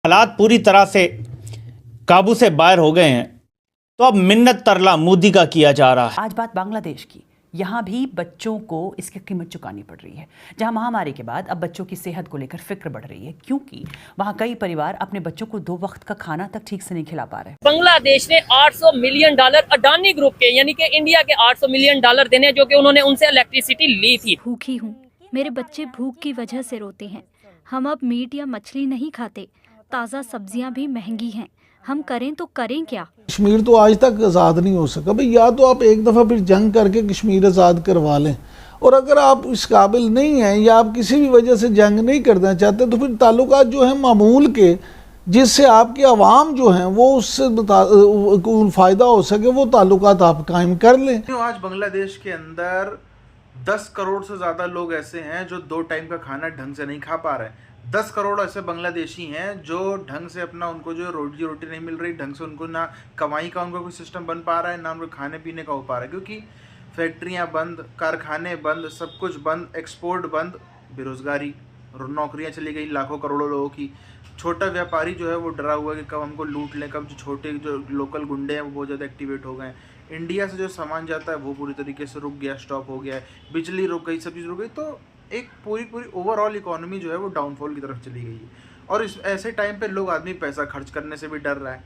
हालात पूरी तरह से काबू से बाहर हो गए हैं, तो अब मिन्नत तरला मोदी का किया जा रहा है। आज बात बांग्लादेश की। यहाँ भी बच्चों को इसकी कीमत चुकानी पड़ रही है, जहाँ महामारी के बाद अब बच्चों की सेहत को लेकर फिक्र बढ़ रही है, क्योंकि वहाँ कई परिवार अपने बच्चों को 2 वक्त का खाना तक ठीक से नहीं खिला पा रहे। बांग्लादेश ने $800 मिलियन अडानी ग्रुप के यानी कि इंडिया के $800 मिलियन देने, जो कि उन्होंने उनसे इलेक्ट्रिसिटी ली थी। भूखी हूँ, मेरे बच्चे भूख की वजह से रोते हैं। हम अब मीट या मछली नहीं खाते, ताज़ा सब्जियाँ भी महंगी हैं। हम करें तो करें क्या? कश्मीर तो आज तक आज़ाद नहीं हो सका भाई। या तो आप एक दफ़ा फिर जंग करके कश्मीर आज़ाद करवा लें, और अगर आप इस काबिल नहीं हैं या आप किसी भी वजह से जंग नहीं करना चाहते, तो फिर ताल्लुकात जो हैं मामूल के, जिससे आपकी आवाम जो हैं वो उससे फ़ायदा हो सके, वो ताल्लुकात आप कायम कर लें। आज बांग्लादेश के अंदर 10 करोड़ से ज़्यादा लोग ऐसे हैं जो 2 टाइम का खाना ढंग से नहीं खा पा रहे हैं। 10 करोड़ ऐसे बांग्लादेशी हैं जो ढंग से अपना, उनको जो रोटी नहीं मिल रही ढंग से, उनको ना कमाई का उनका कोई सिस्टम बन पा रहा है, ना उनको खाने पीने का हो पा रहा है, क्योंकि फैक्ट्रियां बंद, कारखाने बंद, सब कुछ बंद, एक्सपोर्ट बंद, बेरोज़गारी, नौकरियां चली गई लाखों करोड़ों लोगों की। छोटा व्यापारी जो है वो डरा हुआ है कि कब हमको लूट लें, कब जो छोटे जो लोकल गुंडे हैं वो बहुत ज़्यादा एक्टिवेट हो गए हैं। इंडिया से जो सामान जाता है वो पूरी तरीके से रुक गया, स्टॉप हो गया है, बिजली रुक गई, सब चीज़ रुक गई। तो एक पूरी ओवरऑल इकोनॉमी जो है वो डाउनफॉल की तरफ चली गई है। और इस ऐसे टाइम पे लोग आदमी पैसा खर्च करने से भी डर रहा है,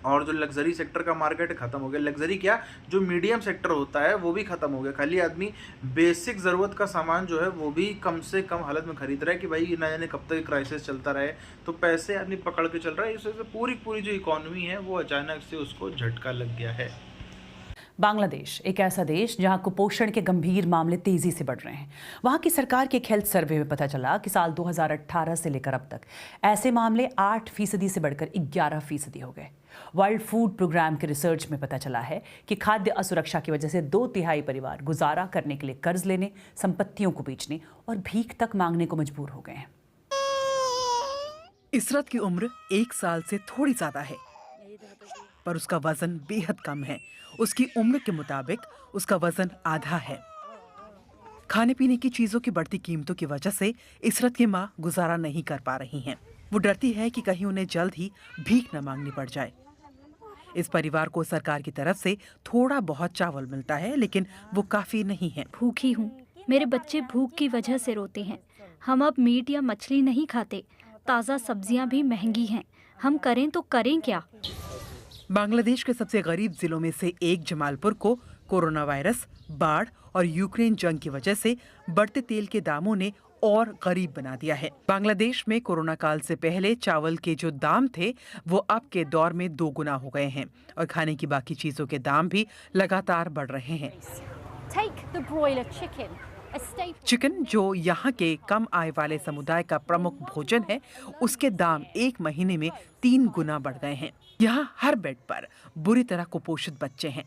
और जो लग्जरी सेक्टर का मार्केट ख़त्म हो गया। लग्जरी क्या, जो मीडियम सेक्टर होता है वो भी ख़त्म हो गया। खाली आदमी बेसिक ज़रूरत का सामान जो है वो भी कम से कम हालत में खरीद रहा है कि भाई ना जाने कब तक क्राइसिस चलता रहे, तो पैसे आदमी पकड़ के चल रहा है। इस वजह से पूरी जो इकोनॉमी है वो अचानक से उसको झटका लग गया है। बांग्लादेश एक ऐसा देश जहां कुपोषण के गंभीर मामले तेजी से बढ़ रहे हैं। वहां की सरकार के एक हेल्थ सर्वे में पता चला कि साल 2018 से लेकर अब तक ऐसे मामले 8% से बढ़कर 11% हो गए। वर्ल्ड फूड प्रोग्राम के रिसर्च में पता चला है कि खाद्य असुरक्षा की वजह से 2/3 परिवार गुजारा करने के लिए कर्ज लेने, संपत्तियों को बेचने और भीख तक मांगने को मजबूर हो गए हैं। इसरत की उम्र 1 साल से थोड़ी ज्यादा है, पर उसका वजन बेहद कम है। उसकी उम्र के मुताबिक उसका वजन आधा है। खाने पीने की चीजों की बढ़ती कीमतों की वजह से इसरत की माँ गुजारा नहीं कर पा रही हैं। वो डरती है कि कहीं उन्हें जल्द ही भीख न मांगनी पड़ जाए। इस परिवार को सरकार की तरफ से थोड़ा बहुत चावल मिलता है, लेकिन वो काफी नहीं है। भूखी हूँ, मेरे बच्चे भूख की वजह से रोते हैं। हम अब मीट या मछली नहीं खाते, ताज़ा सब्जियाँ भी महंगी हैं। हम करें तो करें क्या? बांग्लादेश के सबसे गरीब जिलों में से एक जमालपुर को कोरोना वायरस, बाढ़ और यूक्रेन जंग की वजह से बढ़ते तेल के दामों ने और गरीब बना दिया है। बांग्लादेश में कोरोना काल से पहले चावल के जो दाम थे वो अब के दौर में 2 गुना हो गए हैं, और खाने की बाकी चीजों के दाम भी लगातार बढ़ रहे हैं। चिकन, जो यहाँ के कम आय वाले समुदाय का प्रमुख भोजन है, उसके दाम 1 महीने में 3 गुना बढ़ गए हैं। यहाँ हर बेड पर बुरी तरह कुपोषित बच्चे हैं।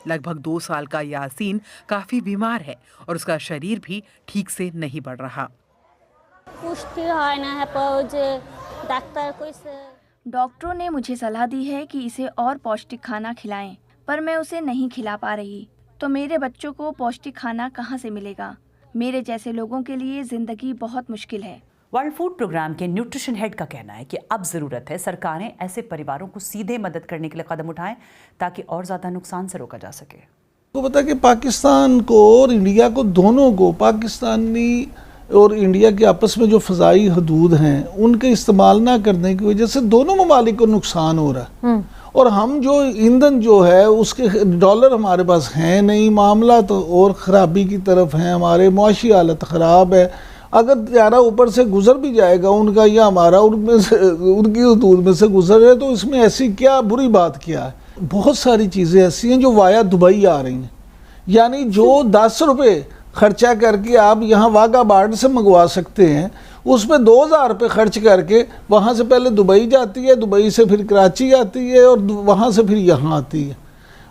लगभग 2 साल का यासीन काफी बीमार है और उसका शरीर भी ठीक से नहीं बढ़ रहा। डॉक्टरों ने मुझे सलाह दी है कि इसे और पौष्टिक खाना खिलाएं, पर मैं उसे नहीं खिला पा रही। तो मेरे बच्चों को पौष्टिक खाना कहाँ से मिलेगा? मेरे जैसे लोगों के लिए जिंदगी बहुत मुश्किल है। वर्ल्ड फूड प्रोग्राम के न्यूट्रिशन हेड का कहना है कि अब जरूरत है सरकारें ऐसे परिवारों को सीधे मदद करने के लिए कदम उठाएं, ताकि और ज्यादा नुकसान से रोका जा सके। तो पता कि पाकिस्तान को और इंडिया को, दोनों को, पाकिस्तानी और इंडिया के आपस में जो फ़ज़ाई हदूद हैं उनके इस्तेमाल ना करने की वजह से दोनों ममालिक को नुकसान हो रहा है। और हम जो ईंधन जो है उसके डॉलर हमारे पास हैं नहीं, मामला तो और ख़राबी की तरफ है, हमारे मुआशी हालत ख़राब है। अगर त्यारा ऊपर से गुजर भी जाएगा उनका या हमारा, उनमें से, उनकी हदूद में से गुजर है, तो इसमें ऐसी क्या बुरी बात क्या है? बहुत सारी चीज़ें ऐसी हैं जो वाया दुबई आ रही हैं। यानी जो 10 रुपये खर्चा करके आप यहाँ वाघा बॉर्डर से मंगवा सकते हैं, उसमें 2000 रुपये खर्च करके वहाँ से पहले दुबई जाती है, दुबई से फिर कराची आती है, और वहाँ से फिर यहाँ आती है।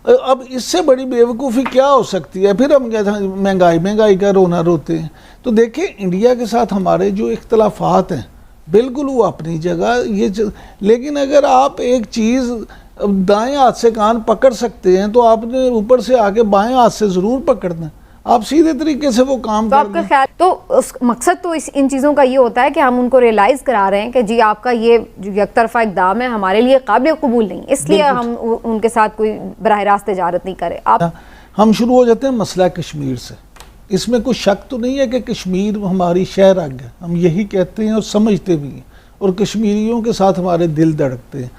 अब इससे बड़ी बेवकूफ़ी क्या हो सकती है? फिर हम क्या महंगाई का रोना रोते हैं। तो देखिए, इंडिया के साथ हमारे जो इख्तलाफात हैं बिल्कुल वो अपनी जगह, लेकिन अगर आप एक चीज़ दाएं हाथ से कान पकड़ सकते हैं तो आपने ऊपर से आके बाएं हाथ से ज़रूर पकड़ना। आप सीधे तरीके से वो काम तो कर आपका लें। ख्याल तो उस मकसद तो इन चीज़ों का ये होता है कि हम उनको रियलाइज़ करा रहे हैं कि जी आपका ये जो यकतरफा इक़दाम है हमारे लिए काबिल कबूल नहीं, इसलिए हम उनके साथ कोई बराह रास्त तिजारत नहीं करें। आप हम शुरू हो जाते हैं मसला कश्मीर से। इसमें कोई शक तो नहीं है कि कश्मीर हमारी शहर आग है, हम यही कहते हैं और समझते भी हैं, और कश्मीरियों के साथ हमारे दिल धड़कते हैं।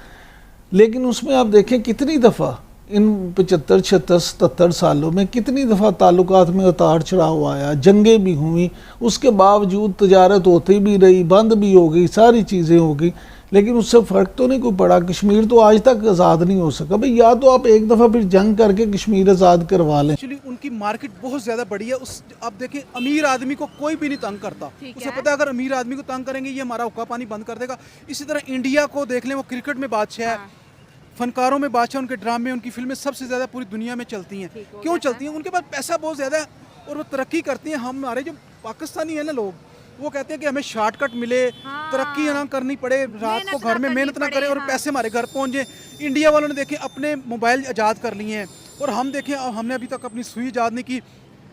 लेकिन उसमें आप देखें कितनी दफ़ा इन 75, 76, 77 सालों में कितनी दफ़ा ताल्लुकात में उतार चढ़ाव आया, जंगें भी हुई, उसके बावजूद तजारत होती भी रही, बंद भी हो गई, सारी चीज़ें हो गई, लेकिन उससे फ़र्क तो नहीं कोई पड़ा। कश्मीर तो आज तक आज़ाद नहीं हो सका। भाई या तो आप एक दफ़ा फिर जंग करके कश्मीर आज़ाद करवा लें। एक्चुअली उनकी मार्केट बहुत ज़्यादा बड़ी है। उस आप देखें अमीर आदमी को कोई भी नहीं तंग करता, उसे पता है अगर अमीर आदमी को तंग करेंगे ये हमारा हुक्का पानी बंद कर देगा। इसी तरह इंडिया को देख लें, वो क्रिकेट में बादशाह है, फनकारों में बादशाह, उनके ड्रामे उनकी फिल्में सबसे ज़्यादा पूरी दुनिया में चलती हैं। क्यों चलती हैं? उनके पास पैसा बहुत ज़्यादा है और वो तरक्की करती हैं। हमारे जो पाकिस्तानी हैं ना लोग, वो कहते हैं कि हमें शॉर्टकट मिले, तरक्की ना करनी पड़े, रात को घर में मेहनत ना करें और पैसे हमारे घर पहुंच जाए। इंडिया वालों ने देखें अपने मोबाइल आज़ाद कर लिए हैं और हम देखें हमने अभी तक अपनी सुई आज़ाद नहीं की।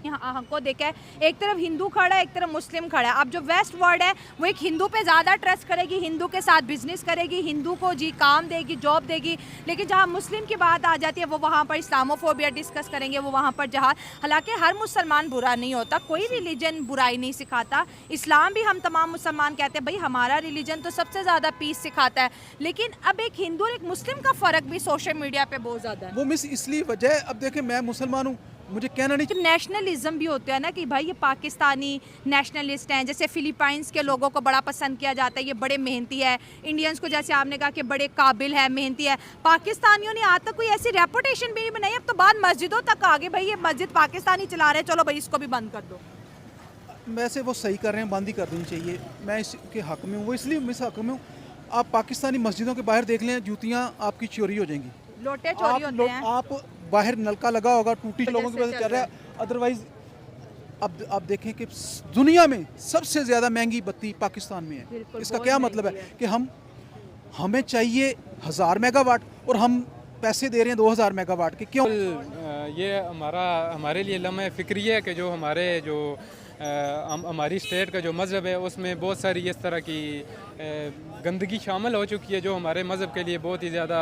यहाँ हमको देखा है एक तरफ हिंदू खड़ा है, एक तरफ मुस्लिम खड़ा है। अब जो वेस्ट वर्ल्ड है वो एक हिंदू पे ज़्यादा ट्रस्ट करेगी, हिंदू के साथ बिजनेस करेगी, हिंदू को जी काम देगी, जॉब देगी। लेकिन जहाँ मुस्लिम की बात आ जाती है वो वहाँ पर इस्लामोफोबिया डिस्कस करेंगे, वो वहाँ पर जहाँ, हालांकि हर मुसलमान बुरा नहीं होता, कोई रिलीजन बुराई नहीं सिखाता। इस्लाम भी हम तमाम मुसलमान कहते हैं भाई हमारा रिलीजन तो सबसे ज़्यादा पीस सिखाता है। लेकिन अब एक हिंदू और एक मुस्लिम का फ़र्क भी सोशल मीडिया पर बहुत ज़्यादा है। वो मिस इसलिए वजह, अब देखें मैं मुसलमान हूँ, मुझे कहना नहीं। जो नेशनलिज्म भी होता है ना कि भाई ये पाकिस्तानी नेशनलिस्ट हैं, जैसे फिलीपाइंस के लोगों को बड़ा पसंद किया जाता है, ये बड़े मेहनती है। इंडियंस को जैसे आपने कहा कि बड़े काबिल है, मेहनती है। पाकिस्तानियों ने आज तक कोई ऐसी रेपुटेशन भी नहीं बनाई। अब तो बात मस्जिदों तक आ गई, भाई ये मस्जिद पाकिस्तानी चला रहे हैं, चलो भाई इसको भी बंद कर दो। वैसे वो सही कर रहे हैं, बंद ही कर देनी चाहिए। मैं इसके हक में हूँ, वो इसलिए मैं इस हक में हूँ। आप पाकिस्तानी मस्जिदों के बाहर देख लें, जूतियाँ आपकी चोरी हो जाएंगी, लोटे चोरी होते हैं। आप बाहर नलका लगा होगा, टूटी लोगों की वजह से चल रहा है। अदरवाइज अब आप देखें कि दुनिया में सबसे ज़्यादा महंगी बत्ती पाकिस्तान में है। इसका क्या मतलब है कि हमें चाहिए 1000 मेगावाट और हम पैसे दे रहे हैं 2000 मेगावाट के। क्यों? ये हमारे लिए लम्हे फ़िक्री है कि जो हमारी स्टेट का जो मज़हब है उसमें बहुत सारी इस तरह की गंदगी शामिल हो चुकी है जो हमारे मज़हब के लिए बहुत ही ज़्यादा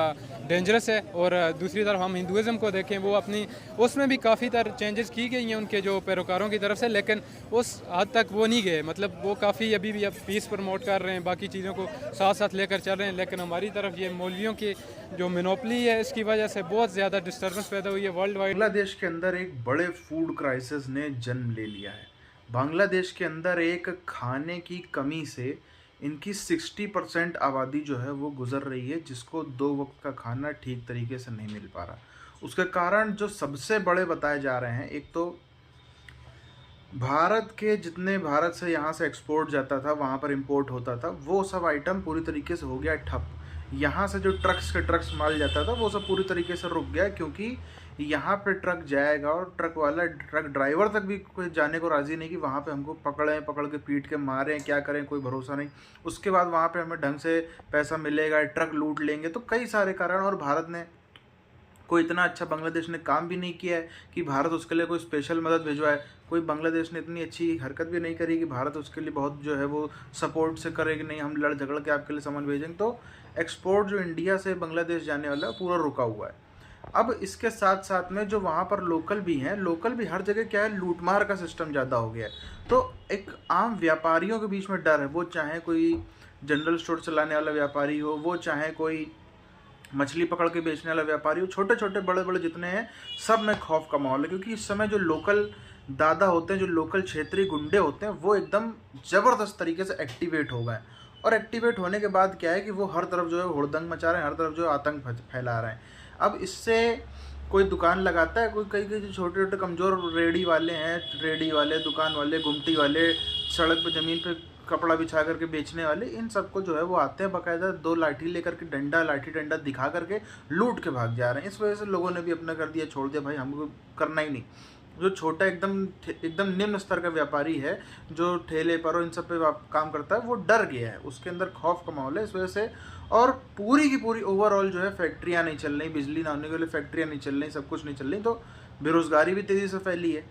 डेंजरस है। और दूसरी तरफ हम हिंदुज़म को देखें, वो अपनी उसमें भी काफ़ी तरह चेंजेस की गई हैं उनके जो पैरोकारों की तरफ से, लेकिन उस हद तक वो नहीं गए। मतलब वो काफ़ी अभी भी अब पीस प्रमोट कर रहे हैं, बाकी चीज़ों को साथ साथ लेकर चल रहे हैं, लेकिन हमारी तरफ ये मौलवियों की जो मोनोपली है इसकी वजह से बहुत ज़्यादा डिस्टर्बेंस पैदा हुई है वर्ल्ड वाइड। बांग्लादेश के अंदर एक बड़े फूड क्राइसिस ने जन्म ले लिया है। बांग्लादेश के अंदर एक खाने की कमी से इनकी 60% आबादी जो है वो गुजर रही है, जिसको 2 वक्त का खाना ठीक तरीके से नहीं मिल पा रहा। उसके कारण जो सबसे बड़े बताए जा रहे हैं, एक तो भारत के जितने भारत से यहाँ से एक्सपोर्ट जाता था, वहाँ पर इंपोर्ट होता था, वो सब आइटम पूरी तरीके से हो गया ठप। यहाँ से जो ट्रक्स माल जाता था वो सब पूरी तरीके से रुक गया, क्योंकि यहाँ पे ट्रक जाएगा और ट्रक ड्राइवर तक भी कोई जाने को राज़ी नहीं कि वहाँ पे हमको पकड़ के पीट के मारें, क्या करें, कोई भरोसा नहीं। उसके बाद वहाँ पे हमें ढंग से पैसा मिलेगा, ट्रक लूट लेंगे, तो कई सारे कारण। और भारत ने कोई इतना अच्छा बांग्लादेश ने काम भी नहीं किया है कि भारत उसके लिए कोई स्पेशल मदद भिजवाए। कोई बांग्लादेश ने इतनी अच्छी हरकत भी नहीं करी कि भारत उसके लिए बहुत जो है वो सपोर्ट से करे कि नहीं हम लड़ झगड़ के आपके लिए सामान भेजेंगे। तो एक्सपोर्ट जो इंडिया से बांग्लादेश जाने वाला है पूरा रुका हुआ है। अब इसके साथ साथ में जो वहाँ पर लोकल भी हैं, लोकल भी हर जगह क्या है, लूटमार का सिस्टम ज़्यादा हो गया है। तो एक आम व्यापारियों के बीच में डर है, वो चाहे कोई जनरल स्टोर चलाने वाला व्यापारी हो, वो चाहे कोई मछली पकड़ के बेचने वाला व्यापारी हो, छोटे छोटे बड़े बड़े जितने हैं सब में खौफ का माहौल है। क्योंकि इस समय जो लोकल दादा होते हैं, जो लोकल क्षेत्रीय गुंडे होते हैं, वो एकदम ज़बरदस्त तरीके से एक्टिवेट हो गए। और एक्टिवेट होने के बाद क्या है कि वो हर तरफ जो है हुड़दंग मचा रहे हैं, हर तरफ जो है आतंक फैला रहे हैं। अब इससे कोई दुकान लगाता है, कोई कई जो छोटे छोटे कमज़ोर रेडी वाले हैं, रेडी वाले, दुकान वाले, गुमटी वाले, सड़क पे ज़मीन पे कपड़ा बिछा करके बेचने वाले, इन सबको जो है वो आते हैं बाकायदा 2 लाठी लेकर के, लाठी डंडा दिखा करके लूट के भाग जा रहे हैं। इस वजह से लोगों ने भी अपना कर दिया, छोड़ दिया, भाई हमको करना ही नहीं। जो छोटा एकदम निम्न स्तर का व्यापारी है, जो ठेले पर और इन सब पे काम करता है, वो डर गया है, उसके अंदर खौफ का माहौल है इस वजह से। और पूरी की पूरी ओवरऑल जो है फैक्ट्रियाँ नहीं चल रही, बिजली ना होने के लिए फैक्ट्रियाँ नहीं चल रही, सब कुछ नहीं चल रही, तो बेरोज़गारी भी तेज़ी से फैली है।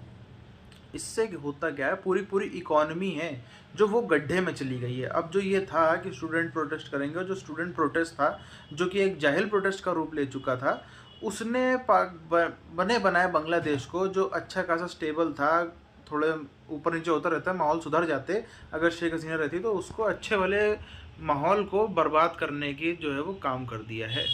इससे होता क्या है, पूरी इकॉनमी है जो वो गड्ढे में चली गई है। अब जो ये था कि स्टूडेंट प्रोटेस्ट करेंगे, और जो स्टूडेंट प्रोटेस्ट था जो कि एक जाहिल प्रोटेस्ट का रूप ले चुका था, उसने बने बनाए बांग्लादेश को, जो अच्छा खासा स्टेबल था, थोड़े ऊपर नीचे होता रहता है, माहौल सुधर जाते अगर शेख हसीना रहती, तो उसको अच्छे वाले माहौल को बर्बाद करने की जो है वो काम कर दिया है।